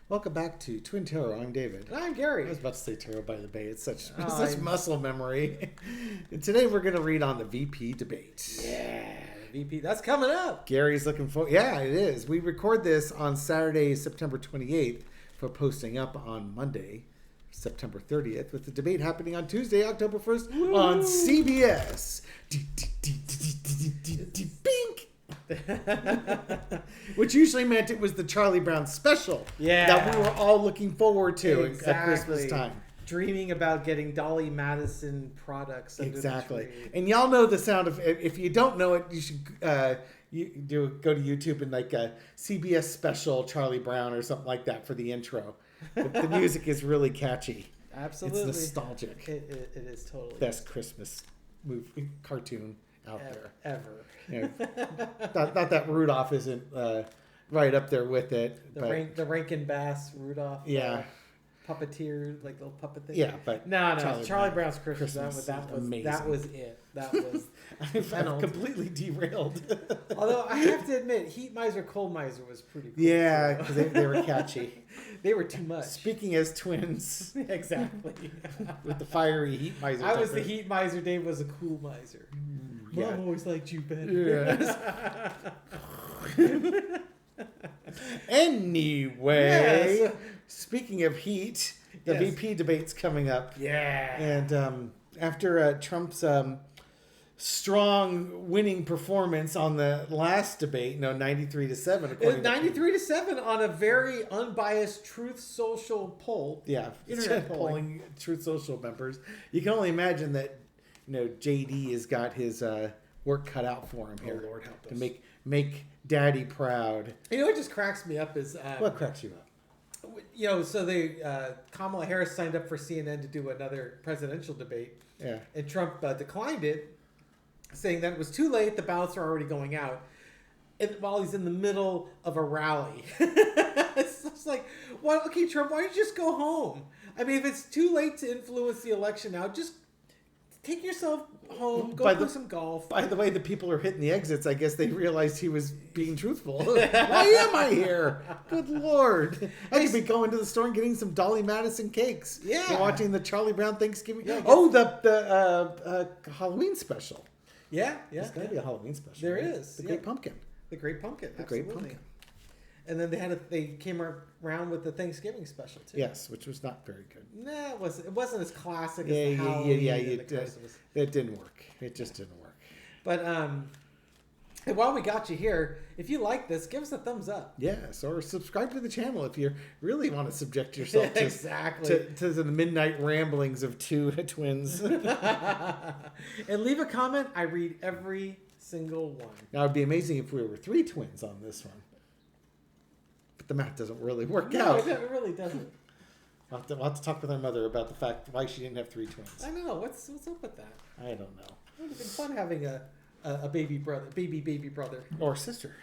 Welcome back to Twin Tarot. I'm David. And I'm Gary. I was about to say Tarot by the Bay. It's such I- muscle memory. And today we're going to read on the VP debate. Yeah, the VP. That's coming up. Gary's looking for... Yeah, it is. We record this on Saturday, September 28th for posting up on Monday, September 30th, with the debate happening on Tuesday, October 1st on CBS. Bink! Which usually meant it was the Charlie Brown special that we were all looking forward to at Christmas time. Dreaming about getting Dolly Madison products. Exactly. And y'all know the sound of, if you don't know it, you should go to YouTube and like a CBS special Charlie Brown or something like that for the intro. The music is really catchy. Absolutely. It's nostalgic. It is totally. Best Christmas movie cartoon out there. Ever. You know, not that Rudolph isn't right up there with it. The Rankin Bass Rudolph. Yeah. Puppeteer, like little puppet thing. Yeah, but no, Charlie Brown's Christmas. That was it. That was. I'm completely derailed. Although I have to admit, Heat Miser, Cold Miser was pretty cool. Yeah, because they were catchy. They were too much. Speaking as twins. Exactly. With the fiery Heat Miser. I was the Heat Miser. Dave was a Cool Miser. Yeah. Mom always liked you better. Yes. Anyway, yeah, speaking of heat, the VP debate's coming up. Yeah. And after Trump's strong winning performance on the last debate, 93-7. It was 93-7 on a very unbiased Truth Social poll. Yeah, internet polling Truth Social members. You can only imagine that JD has got his work cut out for him here. Oh, Lord help us. To make Daddy proud. You know what just cracks me up is What cracks you up? So they Kamala Harris signed up for CNN to do another presidential debate. Yeah. And Trump declined it, saying that it was too late. The ballots are already going out. And while he's in the middle of a rally, it's just like, well, okay, Trump, why don't you just go home? I mean, if it's too late to influence the election now, just take yourself home, go play some golf. By the way, the people are hitting the exits. I guess they realized he was being truthful. Why am I here? Good Lord. I could be going to the store and getting some Dolly Madison cakes. Yeah. And watching the Charlie Brown Thanksgiving. Yeah, the Halloween special. Yeah. There's got to be a Halloween special. There right? is. The Great Pumpkin. The Great Pumpkin. The Absolutely. Great Pumpkin. And then they came around with the Thanksgiving special too. Yes, which was not very good. Nah, it wasn't as classic as Yeah, the Halloween. It didn't work. It just didn't work. But and while we got you here, if you like this, give us a thumbs up. Yes, or subscribe to the channel if you really want to subject yourself to, exactly. to the midnight ramblings of two twins. And leave a comment. I read every single one. Now, it'd be amazing if we were three twins on this one. But the math doesn't really work out. It really doesn't. We'll have to talk with our mother about the fact why she didn't have three twins. I know. What's up with that? I don't know. It would have been fun having a baby brother. Or sister.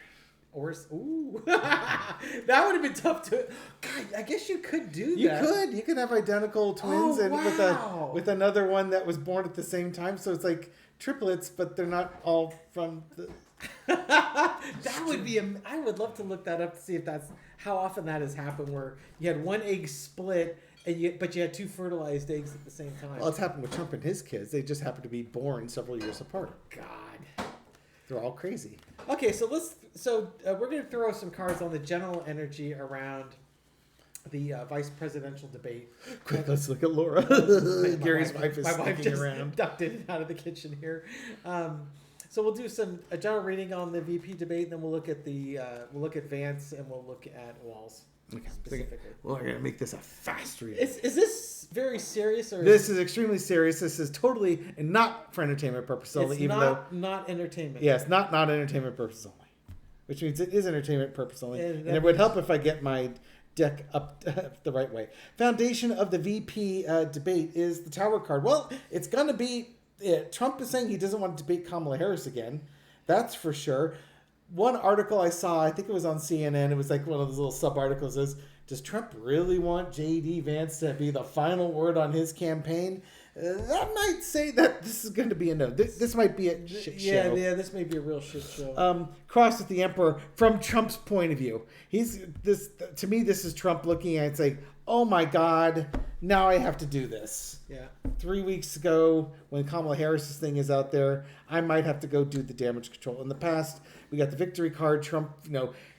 Ooh. That would have been tough to... God, I guess you could do that. You could have identical twins with another one that was born at the same time. So it's like triplets, but they're not all from the... That would be... I would love to look that up to see if that's how often that has happened, where you had one egg split, but you had two fertilized eggs at the same time. Well, it's happened with Trump and his kids. They just happen to be born several years apart. God. They're all crazy. Okay, so we're going to throw some cards on the general energy around the vice presidential debate. Quick, let's look at Laura. Gary's wife is sneaking around. Ducked in and out of the kitchen here. So we'll do a general reading on the VP debate, and then we'll look at Vance, and we'll look at Walz. Okay. Specifically. Well, we're going to make this a fast read. Is this very serious? Or this is extremely serious. This is totally and not for entertainment purposes only. Not entertainment. Yes, not entertainment purposes only. Which means it is entertainment purpose only. And it would help if I get my deck up the right way. Foundation of the VP debate is the Tower card. Well, it's going to be... Trump is saying he doesn't want to debate Kamala Harris again. That's for sure. One article I saw, I think it was on CNN, it was like one of those little sub-articles, is, does Trump really want J.D. Vance to be the final word on his campaign? that might say that this is going to be a no. This might be a shit show. Yeah, this may be a real shit show. Cross with the emperor from Trump's point of view. To me, this is Trump looking at it, it's like, oh my God, now I have to do this. Yeah. 3 weeks ago, when Kamala Harris's thing is out there, I might have to go do the damage control. In the past, we got the victory card. Trump,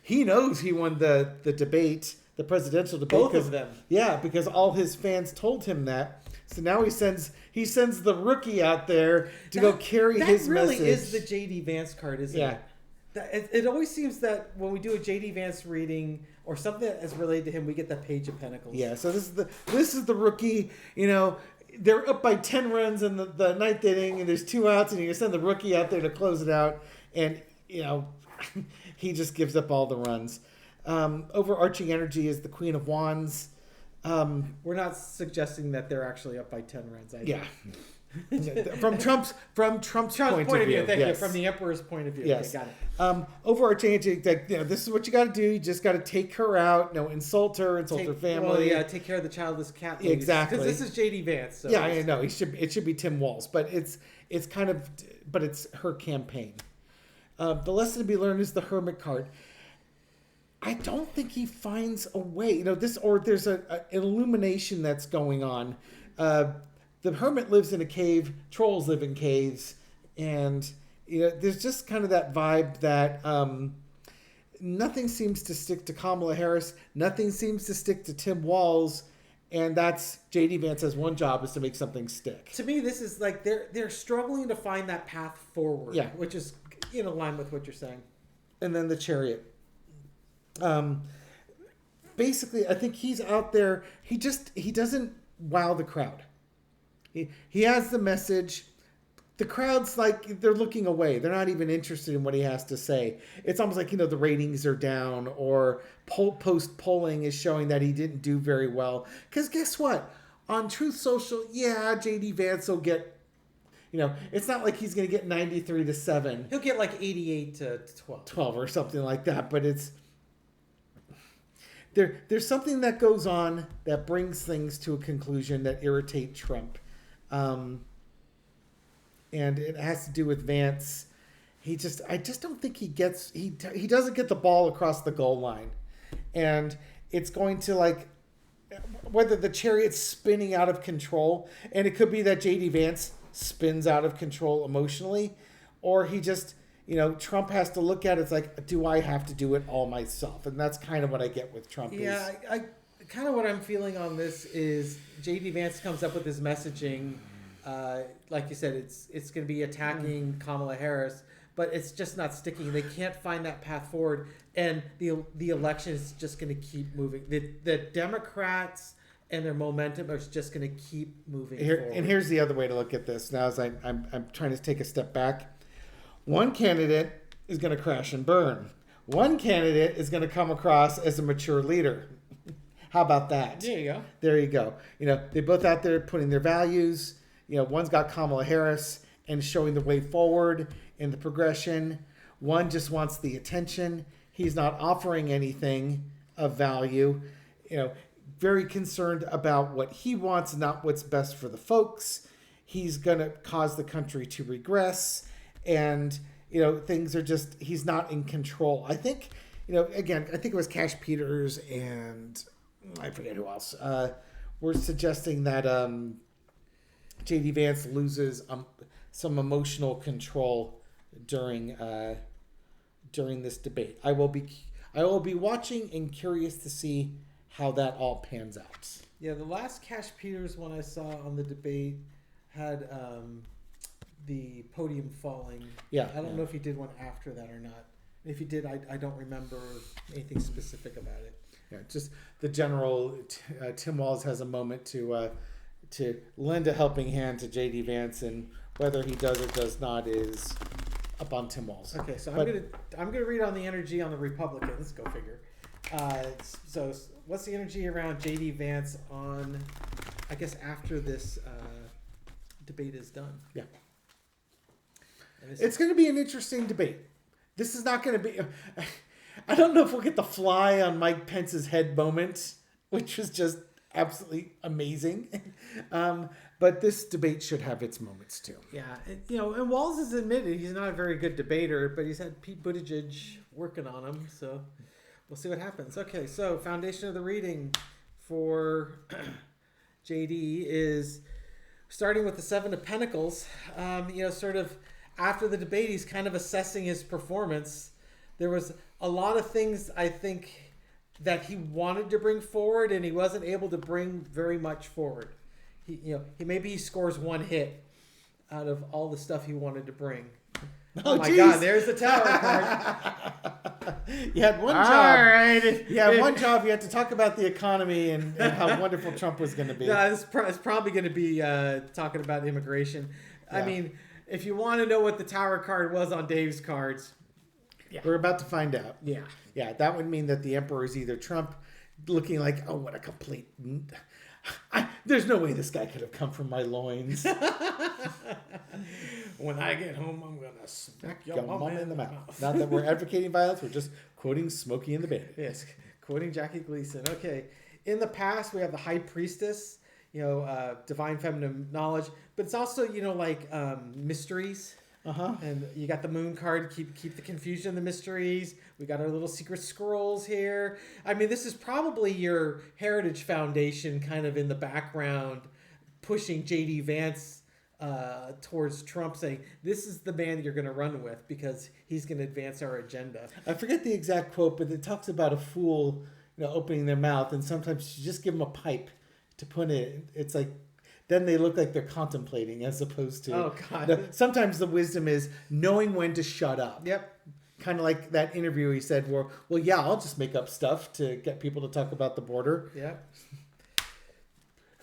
he knows he won the debate, the presidential debate. Both of them. Yeah, because all his fans told him that. So now he sends the rookie out there to go carry his message. That really is the J.D. Vance card, isn't it? It always seems that when we do a J.D. Vance reading or something that is related to him, we get the Page of Pentacles. Yeah, so this is the rookie. They're up by 10 runs in the ninth inning, and there's 2 outs, and you send the rookie out there to close it out, and he just gives up all the runs. Overarching energy is the Queen of Wands. We're not suggesting that they're actually up by 10 runs. From Trump's point of view. Thank you. From the emperor's point of view. Yes. Okay, got it. Overarching energy, this is what you got to do. You just got to take her out. insult her family. Well, yeah, take care of the childless cat. Ladies. Exactly. Because this is J.D. Vance. So I know. It should be Tim Walz, but it's her campaign. The lesson to be learned is the Hermit card. I don't think he finds a way. There's an illumination that's going on. The hermit lives in a cave. Trolls live in caves, and there's just kind of that vibe that nothing seems to stick to Kamala Harris. Nothing seems to stick to Tim Walz, and that's J.D. Vance has one job, is to make something stick. To me, this is like they're struggling to find that path forward. Yeah, which is in line with what you're saying. And then the Chariot. Basically, I think he's out there. He doesn't wow the crowd. He has the message. The crowd's like, they're looking away. They're not even interested in what he has to say. It's almost like, the ratings are down, or post polling is showing that he didn't do very well. Because guess what? On Truth Social, J.D. Vance will get, it's not like he's going to get 93-7. He'll get like 88 to 12. 12 or something like that. But it's, there's something that goes on that brings things to a conclusion that irritate Trump. And it has to do with Vance. I just don't think he doesn't get the ball across the goal line. And it's going to whether the Chariot's spinning out of control, and it could be that J.D. Vance spins out of control emotionally, or he just, Trump has to look at it, it's like, do I have to do it all myself? And that's kind of what I get with Trump. Yeah, I kind of what I'm feeling on this is J.D. Vance comes up with his messaging. Like you said, it's going to be attacking Kamala Harris, but it's just not sticking. They can't find that path forward, and the election is just going to keep moving. The Democrats and their momentum are just going to keep moving forward. And here's the other way to look at this. Now, as I'm trying to take a step back, one candidate is going to crash and burn. One candidate is going to come across as a mature leader. How about that? There you go. They're both out there putting their values. One's got Kamala Harris and showing the way forward in the progression. One just wants the attention. He's not offering anything of value. Very concerned about what he wants, not what's best for the folks. He's going to cause the country to regress. And, things are just, he's not in control. I think, again, I think it was Cash Peters and I forget who else. We're suggesting that J.D. Vance loses some emotional control during this debate. I will be watching and curious to see how that all pans out. Yeah, the last Cash Peters one I saw on the debate had the podium falling. Yeah, I don't know if he did one after that or not. If he did, I don't remember anything specific about it. Yeah, just the general. Tim Walz has a moment to lend a helping hand to J.D. Vance, and whether he does or does not is up on Tim Walz. Okay, so I'm gonna read on the energy on the Republicans. Go figure. So what's the energy around J.D. Vance on, I guess, after this debate is done? Yeah, it's going to be an interesting debate. This is not going to be. I don't know if we'll get the fly on Mike Pence's head moment, which was just absolutely amazing. But this debate should have its moments too. Yeah, and Walz has admitted he's not a very good debater, but he's had Pete Buttigieg working on him, so we'll see what happens. Okay, so foundation of the reading for JD is starting with the Seven of Pentacles. Sort of after the debate, he's kind of assessing his performance. There was a lot of things, I think, that he wanted to bring forward, and he wasn't able to bring very much forward. He scores one hit out of all the stuff he wanted to bring. Oh my God! There's the Tower card. You had one job. All right. You had one job. You had to talk about the economy and how wonderful Trump was going to be. No, it's probably going to be talking about immigration. Yeah. I mean, if you want to know what the Tower card was on Dave's cards, we're about to find out. Yeah, that would mean that the emperor is either Trump, looking like, oh, what a complete. There's no way this guy could have come from my loins. When I get home, I'm going to smack your mom in the mouth. Not that we're advocating violence. We're just quoting Smokey and the Bandit. Yes, quoting Jackie Gleason. Okay. In the past, we have the High Priestess, divine feminine knowledge. But it's also, mysteries. Uh-huh. And you got the Moon card, keep the confusion in the mysteries. We got our little secret scrolls here. I mean, this is probably your Heritage Foundation kind of in the background, pushing J.D. Vance towards Trump, saying, this is the man you're going to run with because he's going to advance our agenda. I forget the exact quote, but it talks about a fool opening their mouth, and sometimes you just give them a pipe to put in. It's like, then they look like they're contemplating as opposed to... Oh, God. Sometimes the wisdom is knowing when to shut up. Yep. Kind of like that interview he said, well, yeah, I'll just make up stuff to get people to talk about the border. Yep.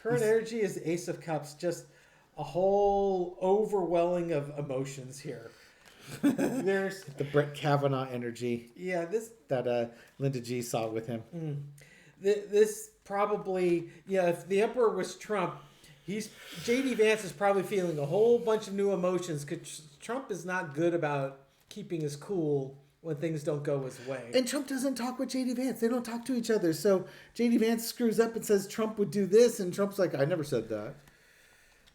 Current energy is Ace of Cups. Just a whole overwhelming of emotions here. There's the Brett Kavanaugh energy. Yeah, that Linda G saw with him. This probably... Yeah, if the emperor was Trump... J.D. Vance is probably feeling a whole bunch of new emotions because Trump is not good about keeping his cool when things don't go his way. And Trump doesn't talk with J.D. Vance. They don't talk to each other. So J.D. Vance screws up and says Trump would do this, and Trump's like, I never said that.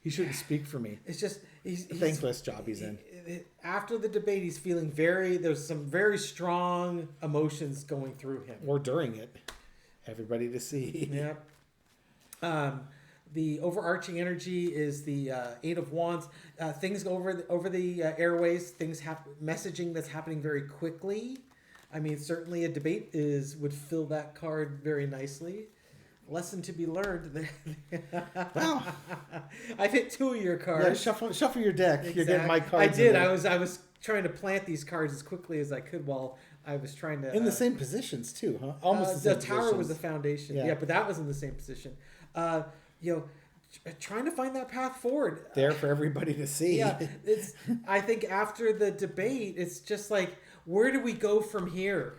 He shouldn't speak for me. It's just... He's a thankless job he's in. After the debate, he's feeling there's some very strong emotions going through him. Or during it. Everybody to see. Yep. The overarching energy is the Eight of Wands. Things go over the airways. Messaging that's happening very quickly. I mean, certainly a debate would fill that card very nicely. Lesson to be learned. Wow. I've hit 2 of your cards. Yeah, shuffle your deck. Exactly. You're getting my cards. I did. I was trying to plant these cards as quickly as I could while I was trying to... In the same positions, too, huh? Almost the tower was the foundation. Yeah, but that was in the same position. Trying to find that path forward. There for everybody to see. Yeah, I think after the debate, it's just like, where do we go from here?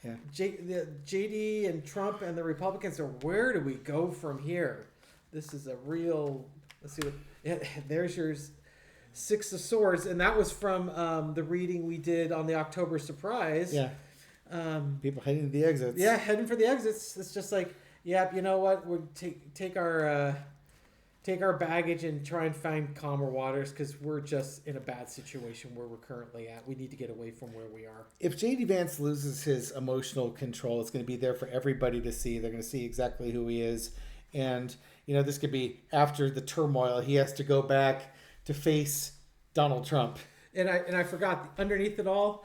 Yeah. JD and Trump and the Republicans are, where do we go from here? This is a real... Let's see what... Yeah, there's your Six of Swords, and that was from the reading we did on the October surprise. Yeah. People heading to the exits. Yeah, heading for the exits. It's just like, yeah, you know what? We'll take our baggage and try and find calmer waters because we're just in a bad situation where we're currently at. We need to get away from where we are. If J.D. Vance loses his emotional control, it's going to be there for everybody to see. They're going to see exactly who he is. And, this could be after the turmoil. He has to go back to face Donald Trump. And I forgot, underneath it all,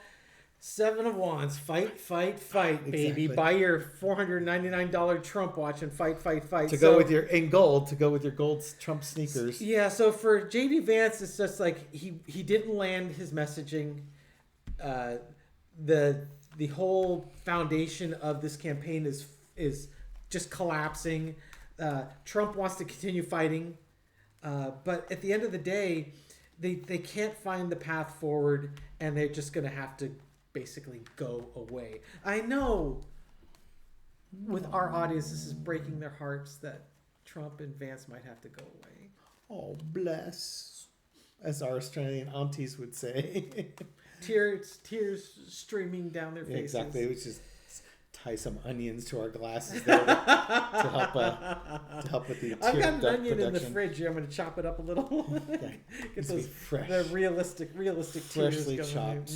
Seven of Wands, fight, baby. Exactly. Buy your $499 Trump watch and fight. To go with your gold Trump sneakers. Yeah, so for J.D. Vance, it's just like he didn't land his messaging. The whole foundation of this campaign is just collapsing. Trump wants to continue fighting, but at the end of the day, they can't find the path forward, and they're just going to have to basically go away. I know with our audience, this is breaking their hearts that Trump and Vance might have to go away. Oh, bless. As our Australian aunties would say. Tears streaming down their faces. Exactly. Which is tie some onions to our glasses there to help with the. I've got an onion production. in the fridge here. I'm going to chop it up a little. Yeah, Get those fresh, the realistic freshly chopped.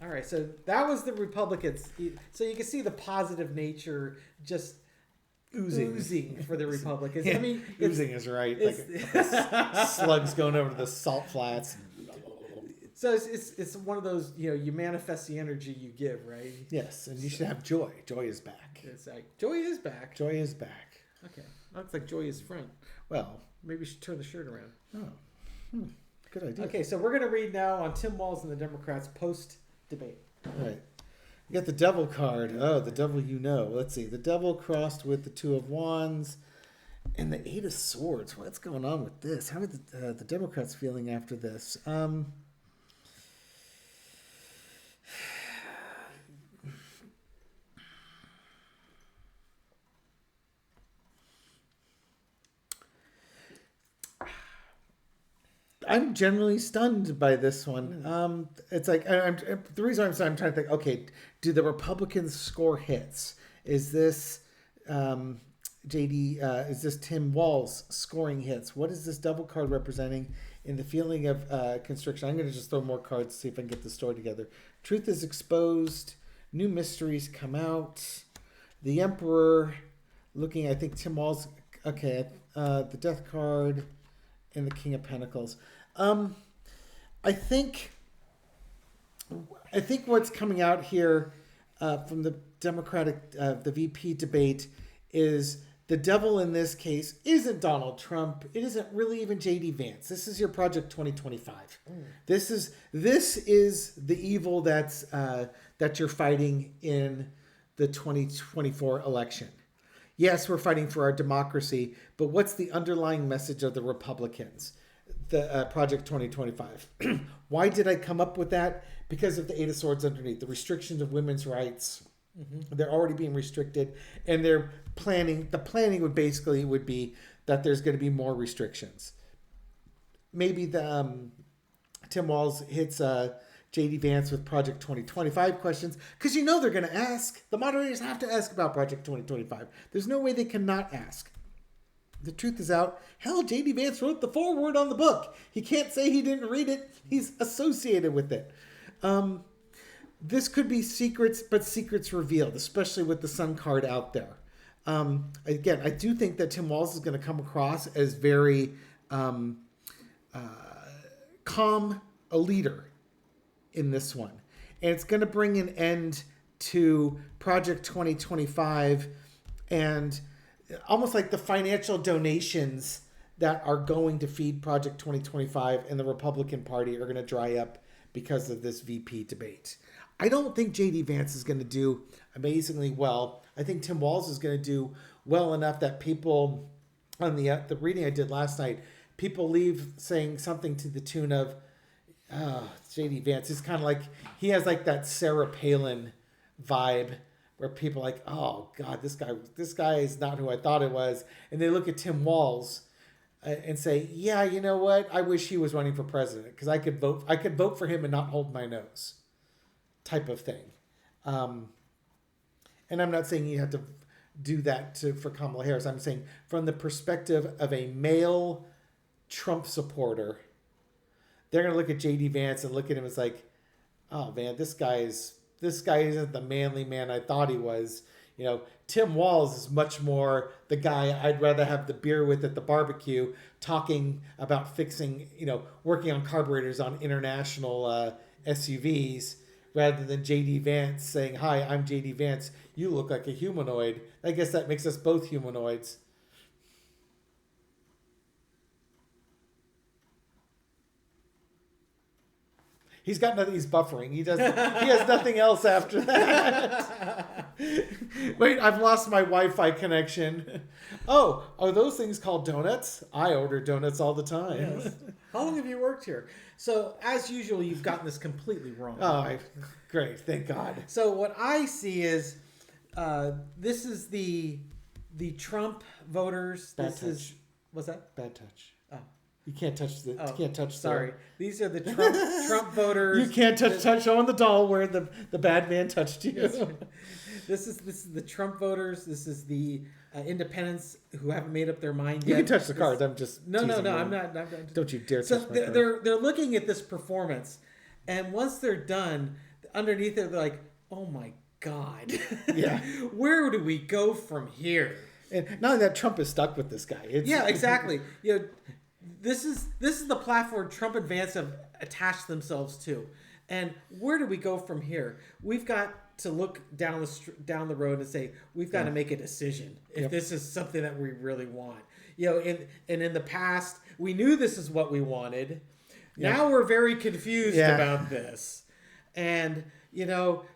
All right, so that was the Republicans. So you can see the positive nature just oozing for the Republicans. Yeah, I mean, oozing is right. Like slugs going over to the salt flats. So it's one of those, you manifest the energy you give, right? Yes, and you should have joy. Joy is back. It's like joy is back. Joy is back. Okay, looks like joy is front. Well, maybe we should turn the shirt around. Oh, good idea. Okay, so we're going to read now on Tim Walz and the Democrats post-debate. All right. You got the devil card. Oh, the devil you know. Let's see. The devil crossed with the 2 of Wands and the 8 of Swords. What's going on with this? How are the Democrats feeling after this? I'm generally stunned by this one. It's like the reason I'm trying to think. Okay, do the Republicans score hits? Is this JD? Is this Tim Walz scoring hits? What is this double card representing in the feeling of constriction? I'm going to just throw more cards to see if I can get the story together. Truth is exposed. New mysteries come out. The Emperor, looking. I think Tim Walz. Okay, the Death card and the King of Pentacles. I think what's coming out here from the Democratic, the VP debate is the devil in this case isn't Donald Trump. It isn't really even JD Vance. This is your Project 2025. This is the evil that you're fighting in the 2024 election. Yes, we're fighting for our democracy, but what's the underlying message of the Republicans? The Project 2025. Why did I come up with that? Because of the 8 of Swords underneath, the restrictions of women's rights. Mm-hmm. They're already being restricted, and they're planning. The planning would be that there's going to be more restrictions. Maybe the Tim Walz hits JD Vance with Project 2025 questions, because they're going to ask. The moderators have to ask about Project 2025. There's no way they cannot ask. The truth is out. Hell, JD Vance wrote the foreword on the book. He can't say he didn't read it. He's associated with it. This could be secrets, but secrets revealed, especially with the Sun card out there. Again, I do think that Tim Walz is going to come across as very calm, a leader in this one. And it's going to bring an end to Project 2025 and almost like the financial donations that are going to feed Project 2025 and the Republican Party are going to dry up because of this VP debate. I don't think JD Vance is going to do amazingly well. I think Tim Walz is going to do well enough that people on the reading I did last night, people leave saying something to the tune of, JD Vance is kind of like, he has like that Sarah Palin vibe where people are like, oh God, this guy is not who I thought it was. And they look at Tim Walz and say, yeah, you know what? I wish he was running for president because I could vote for him and not hold my nose, type of thing. And I'm not saying you have to do that for Kamala Harris. I'm saying from the perspective of a male Trump supporter, they're going to look at JD Vance and look at him as like, oh man, this guy isn't the manly man I thought he was. Tim Walz is much more the guy I'd rather have the beer with at the barbecue, talking about fixing, working on carburetors on international SUVs, rather than JD Vance saying, hi, I'm JD Vance. You look like a humanoid. I guess that makes us both humanoids. He's got nothing. He's buffering. He has nothing else after that. Wait, I've lost my Wi-Fi connection. Oh, are those things called donuts? I order donuts all the time. Yes. How long have you worked here? So, as usual, you've gotten this completely wrong. Oh, great. Thank God. So, what I see is this is the Trump voters. Bad touch. What's that? Bad touch. Oh. You can't touch the. You can't touch. Sorry, these are the Trump voters. You can't touch on the doll where the bad man touched you. This is the Trump voters. This is the independents who haven't made up their mind yet. You can touch the cards. I'm just no. I'm not. Don't you dare so touch my cards. They're looking at this performance, and once they're done, underneath it, they're like, "Oh my God, yeah, where do we go from here?" And not only that, Trump is stuck with this guy. Yeah, exactly. This is the platform Trump and Vance have attached themselves to, and where do we go from here? We've got to look down the road and say we've got to make a decision if this is something that we really want. And in the past we knew this is what we wanted. Now we're very confused about this, and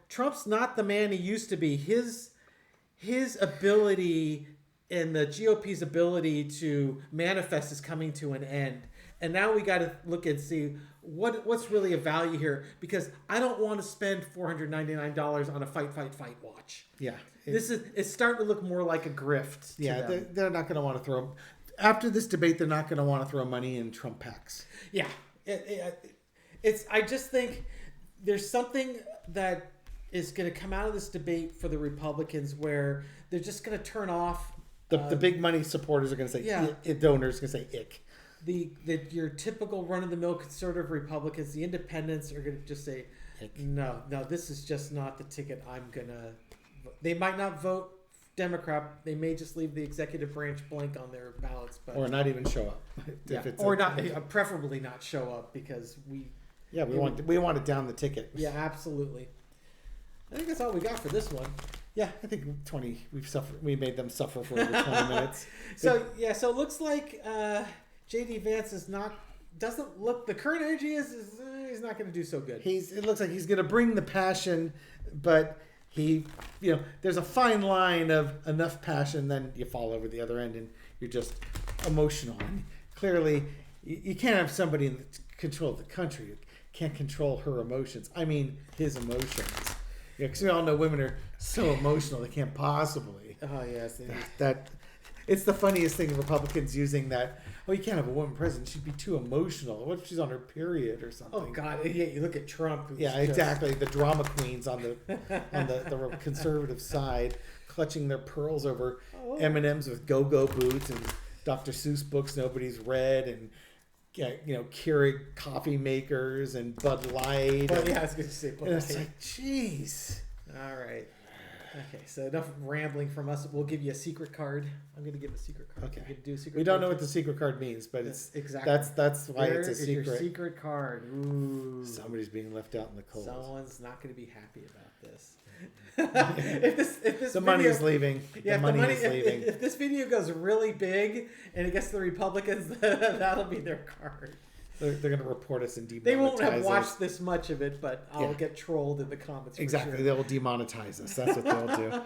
Trump's not the man he used to be. His ability and the GOP's ability to manifest is coming to an end. And now we got to look and see what's really of value here, because I don't want to spend $499 on a fight watch. Yeah. It's starting to look more like a grift. Yeah, they're not going to want to throw, after this debate, they're not going to want to throw money in Trump PACs. Yeah. I just think there's something that is going to come out of this debate for the Republicans where they're just going to turn off. The big money supporters are going to say, donors are going to say, ick. Your typical run-of-the-mill conservative Republicans, the independents are going to just say, no, this is just not the ticket I'm going to... They might not vote Democrat. They may just leave the executive branch blank on their ballots. Or not even show up. Preferably not show up, because we want it down the ticket. Yeah, absolutely. I think that's all we got for this one. Yeah, I think 20. We made them suffer for over 20 minutes. So it looks like J.D. Vance doesn't look. The current energy is he's not going to do so good. It looks like he's going to bring the passion, but there's a fine line of enough passion, then you fall over the other end and you're just emotional. And clearly, you can't have somebody in control of the country who can't control her emotions. I mean, his emotions. Because we all know women are so emotional they can't possibly. Oh yes, it's the funniest thing. Republicans using that. Oh, you can't have a woman president. She'd be too emotional. What if she's on her period or something? Oh God, yeah. You look at Trump. Exactly. The drama queens on the conservative side, clutching their pearls over M&Ms with go-go boots and Dr. Seuss books nobody's read, and Keurig coffee makers and Bud Light. I was going to say Bud Light. It's like, jeez. All right. Okay, so enough rambling from us. We'll give you a secret card. I'm going to give a secret card. Okay. Do a secret we don't know what the secret card means, but it's exactly that's why it's a secret. Your secret card. Ooh. Somebody's being left out in the cold. Someone's not going to be happy about this. if this money is leaving. Yeah, if this video goes really big and it gets to the Republicans, that'll be their card. They're going to report us and demonetize. They won't have watched this much of it, but I'll get trolled in the comments. Exactly, sure. They'll demonetize us. That's what they'll do.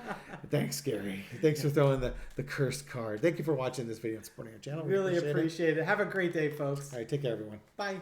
Thanks, Gary. Thanks for throwing the cursed card. Thank you for watching this video and supporting our channel. Really appreciate it. Have a great day, folks. All right, take care, everyone. Bye.